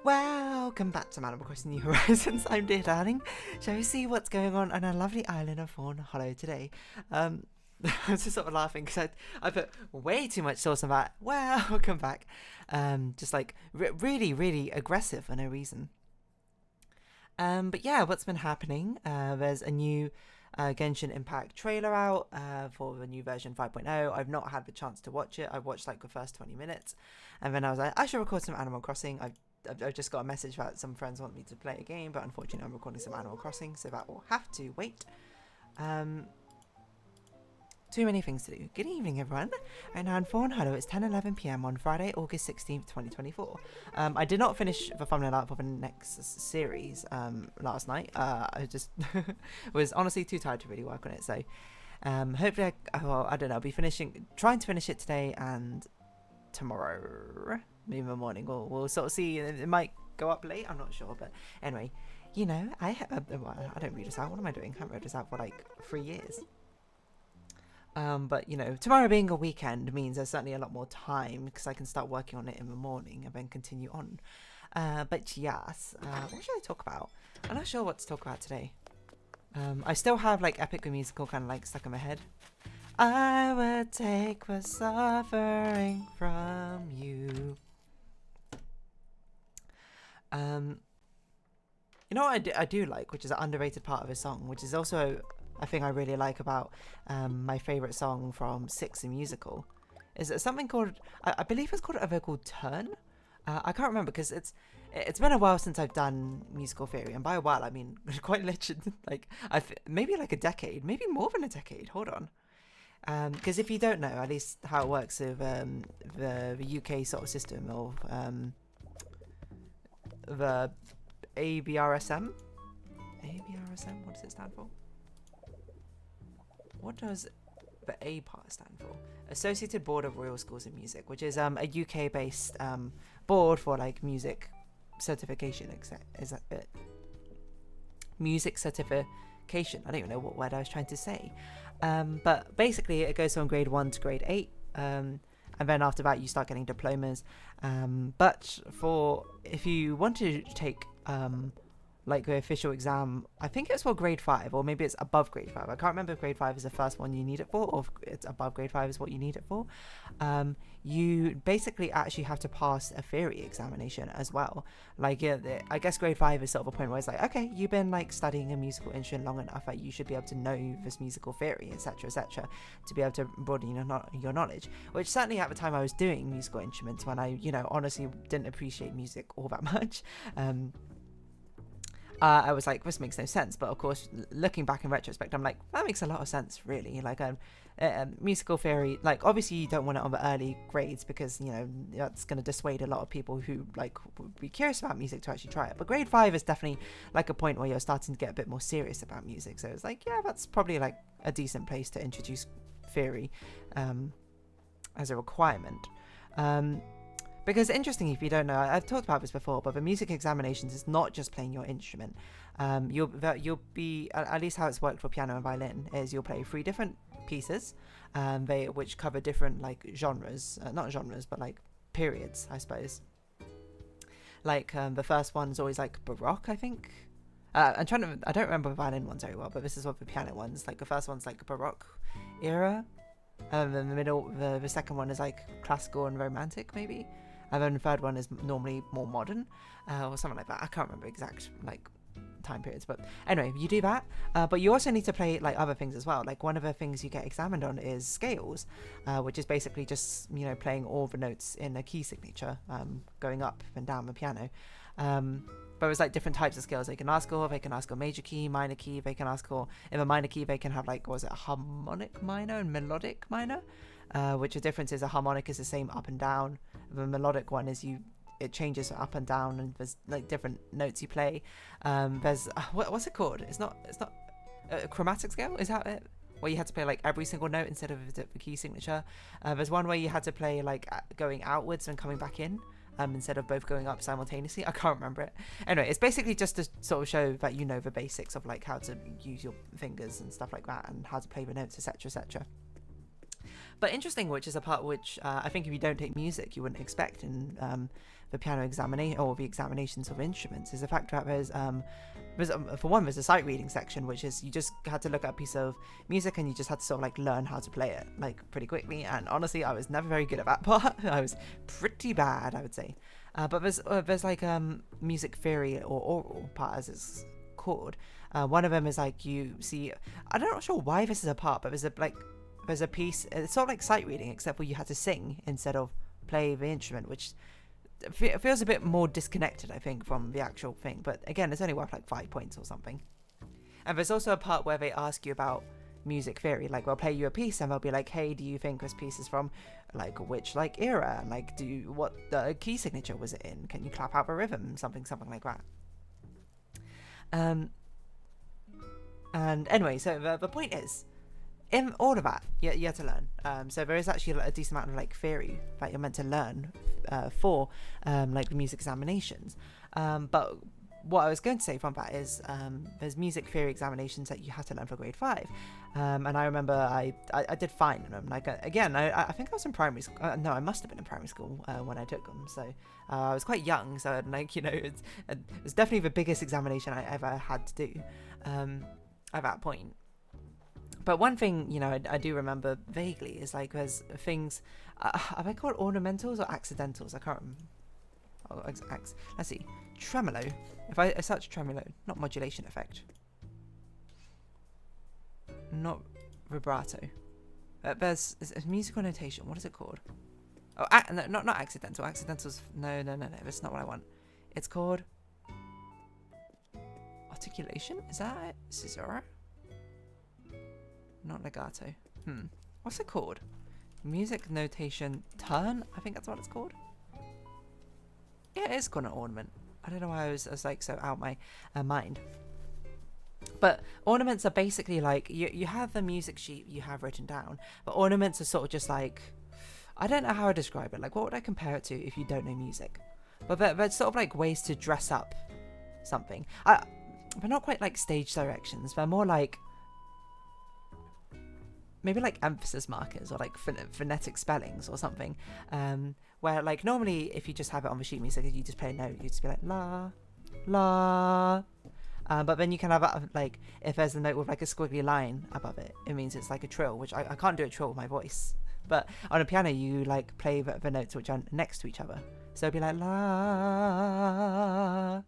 Welcome back to Animal Crossing New Horizons. I'm dear darling. Shall we see what's going on our lovely island of Fawnhallow today? I was just sort of laughing because I put way too much sauce on that. Welcome back. Just like really aggressive for no reason. But yeah, what's been happening? There's a new Genshin Impact trailer out for the new version 5.0. I've not had the chance to watch it. I watched like the first 20 minutes and then I was like, I should record some Animal Crossing. I've just got a message that some friends want me to play a game, but unfortunately I'm recording some Animal Crossing, so that will have to wait. Too many things to do. Good evening, everyone. Right now in Fawnhallow, it's 10:11 p.m. on Friday, August 16th, 2024. I did not finish the thumbnail art for the next series last night. I just was honestly too tired to really work on it, so hopefully, I don't know, I'll be trying to finish it today and tomorrow. Maybe in the morning. We'll sort of see. It might go up late. I'm not sure, but anyway, you know, I don't read this out. What am I doing? I haven't read this out for like 3 years. But you know, tomorrow being a weekend means there's certainly a lot more time because I can start working on it in the morning and then continue on. But yes, what should I talk about? I'm not sure what to talk about today. I still have like Epic the Musical kind of like stuck in my head. I would take the suffering from you. You know what I do like, which is an underrated part of a song, which is also a thing I really like about my favourite song from Six the Musical, is something called, I believe it's called a vocal turn. I can't remember because it's been a while since I've done musical theory, and by a while I mean quite literally like maybe like a decade, maybe more than a decade. Hold on. Because if you don't know, at least how it works with the UK sort of system of the ABRSM? ABRSM? What does it stand for? What does the A part stand for? Associated Board of Royal Schools of Music, which is a UK-based board for like music certification. Is that it? Music certification. I don't even know what word I was trying to say. But basically, it goes from grade 1 to grade 8. And then after that, you start getting diplomas. But if you want to take like the official exam, I think it's for grade 5, or maybe it's above grade 5. I can't remember if grade 5 is the first one you need it for, or if it's above grade 5 is what you need it for. You basically actually have to pass a theory examination as well. Like, I guess grade 5 is sort of a point where it's like, okay, you've been like studying a musical instrument long enough that you should be able to know this musical theory, etc., to be able to broaden your knowledge. Which certainly at the time I was doing musical instruments, when I, you know, honestly didn't appreciate music all that much. I was like, this makes no sense. But of course, looking back in retrospect, I'm like, that makes a lot of sense, really. Like, musical theory, like, obviously you don't want it on the early grades because, you know, that's going to dissuade a lot of people who, like, would be curious about music to actually try it. But grade 5 is definitely, like, a point where you're starting to get a bit more serious about music. So it's like, yeah, that's probably, like, a decent place to introduce theory as a requirement. Because interestingly, if you don't know, I've talked about this before, but the music examinations is not just playing your instrument. You'll be, at least how it's worked for piano and violin, is you'll play 3 different pieces, which cover different like genres, not genres, but like periods, I suppose. Like the first one's always like Baroque, I think. I don't remember the violin ones very well, but this is what the piano ones. Like the first one's like Baroque era. And then the middle, the second one is like classical and romantic, maybe. And then the third one is normally more modern, or something like that. I can't remember exact like time periods, but anyway, you do that. But you also need to play like other things as well. Like one of the things you get examined on is scales, which is basically just, you know, playing all the notes in a key signature, going up and down the piano. But there's like different types of scales they can ask for. They can ask for major key, minor key. They can ask for, in the minor key, they can have like, was it a harmonic minor and melodic minor? Which the difference is a harmonic is the same up and down. The melodic one is it changes up and down, and there's like different notes you play. There's what's it called? It's not a chromatic scale. Is that it? Where you had to play like every single note instead of the key signature. There's one where you had to play like going outwards and coming back in. Instead of both going up simultaneously. I can't remember it. Anyway, it's basically just to sort of show that you know the basics of like how to use your fingers and stuff like that, and how to play the notes, etc., etc. But interesting, which is a part which I think if you don't take music, you wouldn't expect in the piano examination or the examinations of instruments, is the fact that for one, there's a sight reading section, which is you just had to look at a piece of music and you just had to sort of like learn how to play it like pretty quickly. And honestly, I was never very good at that part. I was pretty bad, I would say. But there's like music theory or oral part, as it's called. One of them is like you see. I'm not sure why this is a part, but there's a piece. It's sort of like sight reading, except where you had to sing instead of play the instrument, which feels a bit more disconnected, I think, from the actual thing. But again, it's only worth like 5 points or something. And there's also a part where they ask you about music theory. Like, they'll play you a piece and they'll be like, hey, do you think this piece is from like which like era? And like, what key signature was it in? Can you clap out the rhythm? Something like that. And anyway, so the point is, in all of that, you have to learn. So there is actually a decent amount of like theory that you're meant to learn for like the music examinations. But what I was going to say from that is there's music theory examinations that you have to learn for grade 5. And I remember I did fine in them. Like again, I think I was in primary school. No, I must have been in primary school when I took them. So I was quite young. So like, you know, it's definitely the biggest examination I ever had to do at that point. But one thing, you know, I do remember vaguely is like there's things, are they called ornamentals or accidentals? I can't remember. Oh, let's see. Tremolo. If I search tremolo, not modulation effect. Not vibrato. There's musical notation. What is it called? Oh, no, not accidental. Accidentals. No. That's not what I want. It's called articulation. Is that it? Scissor? Not legato. What's it called? Music notation turn? I think that's what it's called. Yeah, it is called an ornament. I don't know why I was like so out my mind. But ornaments are basically like, you have the music sheet you have written down, but ornaments are sort of just like, I don't know how to describe it. Like, what would I compare it to if you don't know music? But they're sort of like ways to dress up something. They're not quite like stage directions. They're more like, maybe like emphasis markers or like phonetic spellings or something, where like normally if you just have it on the sheet music, you just play a note, you just be like la la, but then you can have like, if there's a note with like a squiggly line above it, it means it's like a trill, which I can't do a trill with my voice, but on a piano you like play the notes which are next to each other, so it'd be like la.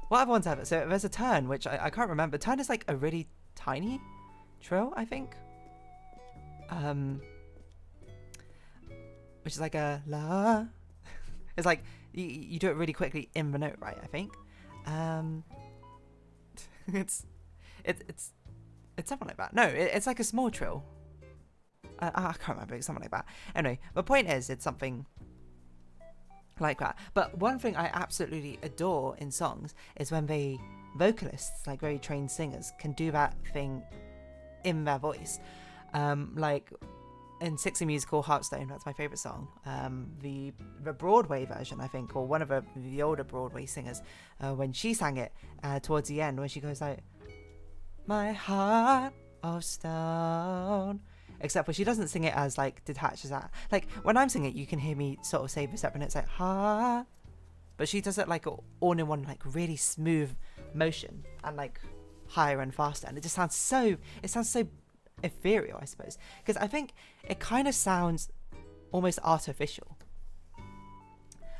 What other ones have it? So there's a turn, which I can't remember. Turn is like a really tiny trill, I think, which is like a la. It's like you do it really quickly in the note, right? I think it's something like that. No, it's like a small trill. I can't remember. It's something like that. Anyway, the point is, it's something like that. But one thing I absolutely adore in songs is when vocalists, like very trained singers, can do that thing in their voice. Like in Sixty Musical Heartstone, that's my favourite song. The Broadway version, I think, or one of the older Broadway singers, when she sang it towards the end, when she goes like, my heart of stone. Except for she doesn't sing it as like detached as that. Like when I'm singing it, you can hear me sort of say the separate notes like ha, but she does it like all in one, like really smooth motion and like higher and faster, and it just sounds so ethereal, I suppose, because I think it kind of sounds almost artificial.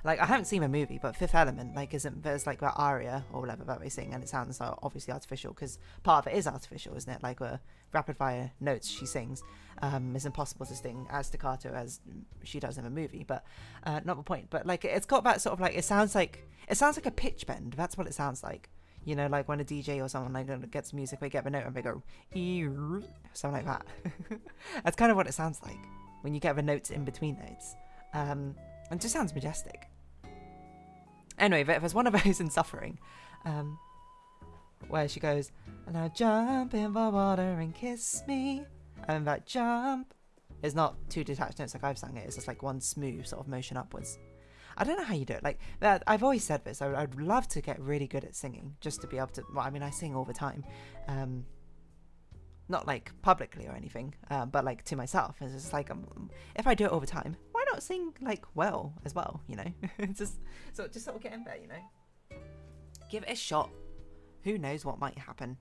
Like, I haven't seen a movie, but Fifth Element, like, there's like that aria or whatever that they sing, and it sounds obviously artificial, because part of it is artificial, isn't it? Like, rapid fire notes she sings is impossible to sing as staccato as she does in the movie, but not the point. But like, it's got that sort of like, it sounds like a pitch bend. That's what it sounds like. You know, like when a DJ or someone like gets music, they get the note and they go something like that. That's kind of what it sounds like when you get the notes in between notes. It just sounds majestic. Anyway, there's one of those in Suffering, where she goes, now jump in the water and kiss me. And that jump is not two detached notes like I've sung it. It's just like one smooth sort of motion upwards. I don't know how you do it. Like, I've always said this. I'd love to get really good at singing, just to be able to. Well, I mean, I sing all the time, not like publicly or anything, but like to myself. It's just like, if I do it over time, why not sing like well as well, you know? just sort of get in there, you know? Give it a shot. Who knows what might happen?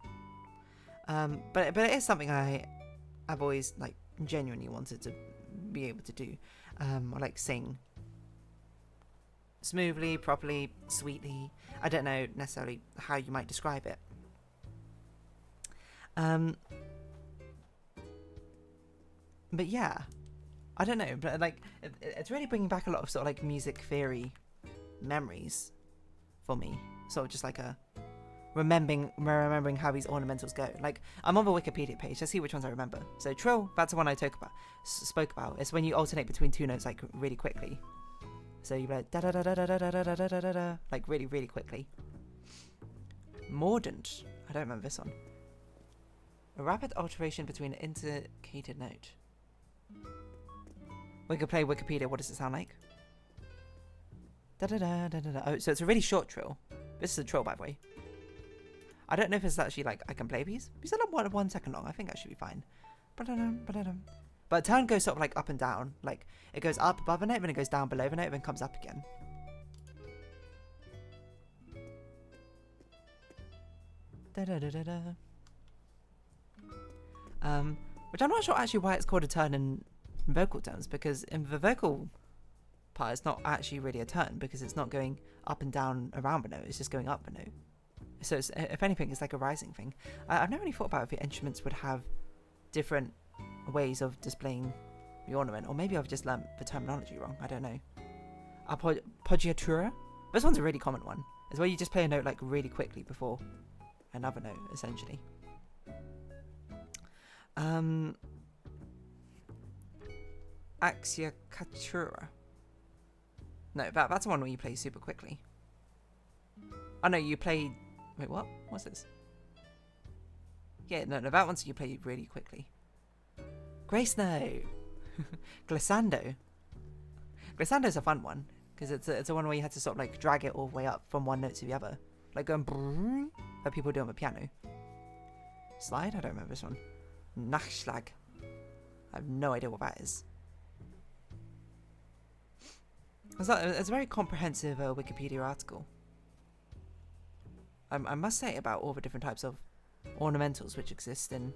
But it is something I've always like genuinely wanted to be able to do, or like sing smoothly, properly, sweetly. I don't know necessarily how you might describe it. But yeah, I don't know, but like it's really bringing back a lot of sort of like music theory memories for me. Sort of just like a remembering how these ornamentals go. Like, I'm on the Wikipedia page. Let's see which ones I remember. So trill, that's the one I spoke about. It's when you alternate between two notes like really quickly. So you like da da da da da da da da da da da, like really really quickly. Mordant, I don't remember this one. A rapid alteration between an indicated note. We could play Wikipedia. What does it sound like? Da da da da da da. Oh, so it's a really short trill. This is a trill, by the way. I don't know if it's actually like I can play these. These are not 1 second long. I think that should be fine. But a turn goes sort of like up and down. Like it goes up above a note, then it goes down below the note, then comes up again. Da da da da da. Which I'm not sure actually why it's called a turn in vocal terms, because in the vocal part it's not actually really a turn because it's not going up and down around the note, it's just going up the note. So it's, if anything, it's like a rising thing. I've never really thought about if the instruments would have different ways of displaying the ornament, or maybe I've just learnt the terminology wrong, I don't know. Appoggiatura? This one's a really common one. It's where you just play a note like really quickly before another note, essentially. Acciaccatura. No, that's the one where you play super quickly. Oh no, you play... Wait, what? What's this? Yeah, no, that one's you play really quickly. Grace Note! Glissando. Glissando's a fun one, because it's a one where you had to sort of like drag it all the way up from one note to the other. Like going brrrr, that people do on the piano. Slide? I don't remember this one. Nachschlag. I have no idea what that is. It's a very comprehensive Wikipedia article. I must say about all the different types of ornamentals which exist in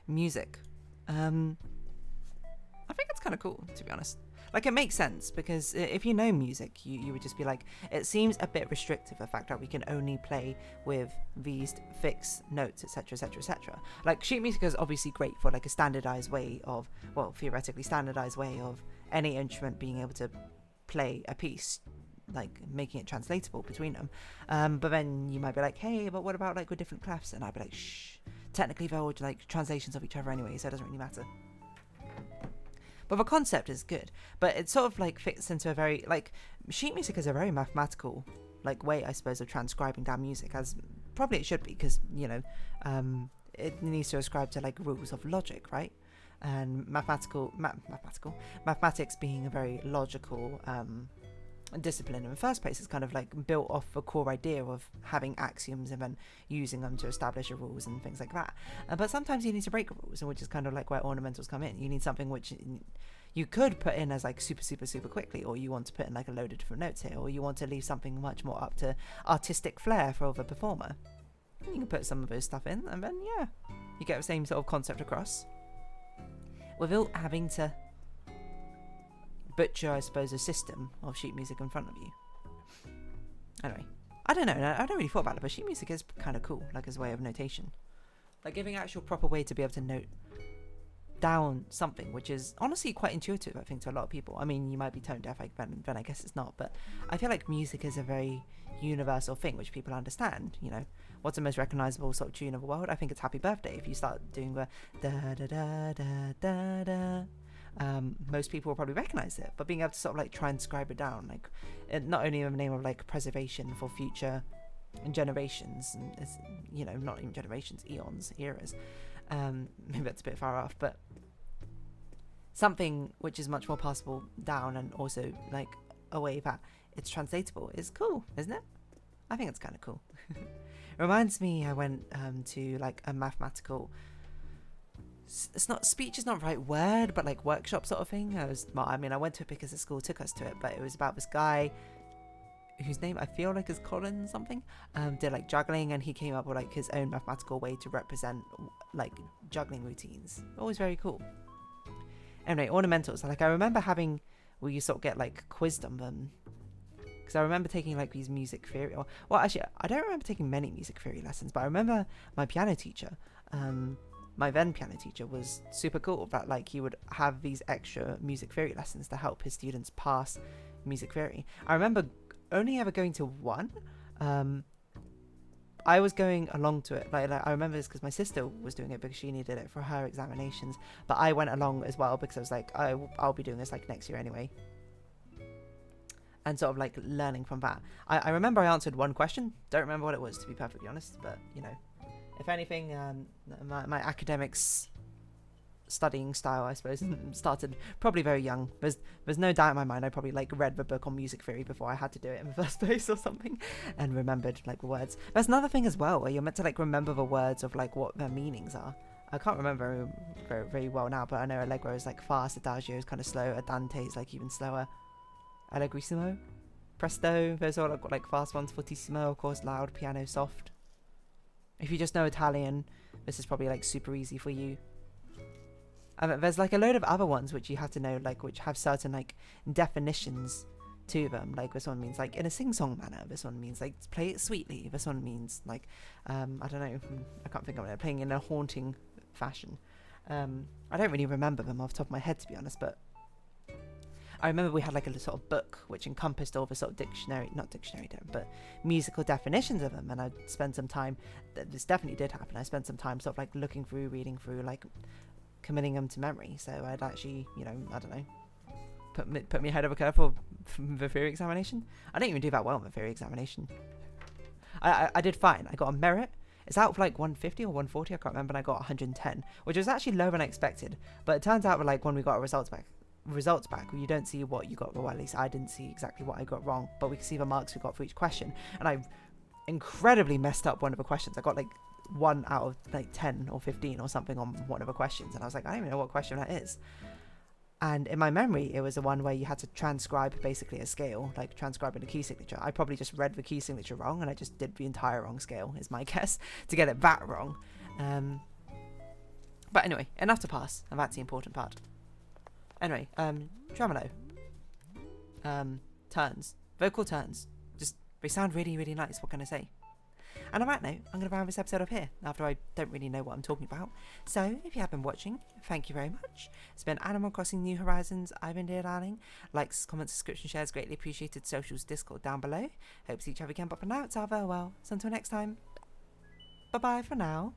music. I think it's kind of cool, to be honest. Like, it makes sense, because if you know music, you would just be like, it seems a bit restrictive, the fact that we can only play with these fixed notes, etc, etc, etc. Like, sheet music is obviously great for, like, a standardized way of, well, theoretically standardized way of any instrument being able to play a piece, like, making it translatable between them. But then you might be like, hey, but what about, like, with different clefs? And I'd be like, shh, technically they're all, like, translations of each other anyway, so it doesn't really matter. But the concept is good, but it sort of like fits into a very, like, sheet music is a very mathematical, like, way, I suppose, of transcribing down music, as probably it should be, because, you know, it needs to ascribe to, like, rules of logic, right? And mathematics being a very logical discipline in the first place is kind of like built off the core idea of having axioms and then using them to establish the rules and things like that. But sometimes you need to break rules, which is kind of like where ornamentals come in. You need something which you could put in as like super quickly, or you want to put in like a load of different notes here, or you want to leave something much more up to artistic flair for the performer. You can put some of those stuff in, and then yeah, you get the same sort of concept across without having to butcher, I suppose, a system of sheet music in front of you. Anyway, I don't know, I don't really thought about it, but sheet music is kind of cool, like as a way of notation. Like giving an actual proper way to be able to note down something, which is honestly quite intuitive, I think, to a lot of people. I mean, you might be tone deaf, then I guess it's not, but I feel like music is a very universal thing which people understand. You know, what's the most recognizable sort of tune of the world? I think it's Happy Birthday. If you start doing the da da da da da da, most people will probably recognize it, but being able to sort of like transcribe it down, like not only in the name of like preservation for future generations, and it's, you know, not even generations, eons, eras, maybe that's a bit far off, but something which is much more passable down, and also like a way that it's translatable is cool, isn't it? I think it's kind of cool. reminds me I went to like a mathematical, it's not, speech is not the right word, but like workshop sort of thing. I mean I went to it because the school took us to it, but it was about this guy whose name I feel like is Colin something, did like juggling, and he came up with like his own mathematical way to represent like juggling routines. Always very cool. Anyway, ornamentals, like I remember having, where you sort of get like quizzed on them, because I remember taking like these music theory, or well actually I don't remember taking many music theory lessons, but I remember my piano teacher, my then piano teacher, was super cool, that like he would have these extra music theory lessons to help his students pass music theory. I remember only ever going to one. I was going along to it, like I remember this because my sister was doing it because she needed it for her examinations, but I went along as well because I was like, I'll be doing this like next year anyway, and sort of like learning from that. I remember I answered one question, don't remember what it was, to be perfectly honest, but you know, if anything, my academics studying style, I suppose, started probably very young. There's no doubt in my mind I probably like read the book on music theory before I had to do it in the first place or something, and remembered like the words. That's another thing as well, where you're meant to like remember the words of like what their meanings are. I can't remember very well now, but I know Allegro is like fast, Adagio is kind of slow, Andante is like even slower, Allegrissimo, Presto, those are like fast ones, Fortissimo of course, loud, piano, soft. If you just know Italian, this is probably like super easy for you. There's like a load of other ones which you have to know, like which have certain like definitions to them. Like this one means like in a sing-song manner. This one means like play it sweetly. This one means like I don't know. I can't think of it. Playing in a haunting fashion. I don't really remember them off the top of my head, to be honest. But I remember we had like a sort of book which encompassed all the sort of not dictionary term, but musical definitions of them. And I spent some time. This definitely did happen. I spent some time sort of like looking through, reading through, like committing them to memory, so I'd actually, you know, I don't know, put me ahead of a curve for the theory examination. I didn't even do that well in the theory examination. I did fine. I got a merit. It's out of like 150 or 140, I can't remember, and I got 110, which was actually lower than I expected. But it turns out that like when we got our results back, you don't see what you got, well at least I didn't see exactly what I got wrong, but we can see the marks we got for each question, and I incredibly messed up one of the questions. I got like 1 out of like 10 or 15 or something on one of the questions, and I was like, I don't even know what question that is. And in my memory, it was the one where you had to transcribe basically a scale, like transcribing a key signature. I probably just read the key signature wrong, and I just did the entire wrong scale, is my guess, to get it that wrong. But anyway, enough to pass, and that's the important part. Anyway, tremolo, turns, vocal turns, just they sound really, really nice. What can I say? And on that note, I'm going to round this episode up here, after I don't really know what I'm talking about. So, if you have been watching, thank you very much. It's been Animal Crossing New Horizons. I've been Dear Darling. Likes, comments, subscription, shares, greatly appreciated. Socials, Discord down below. Hope to see each other again, but for now, it's our farewell. So until next time, bye-bye for now.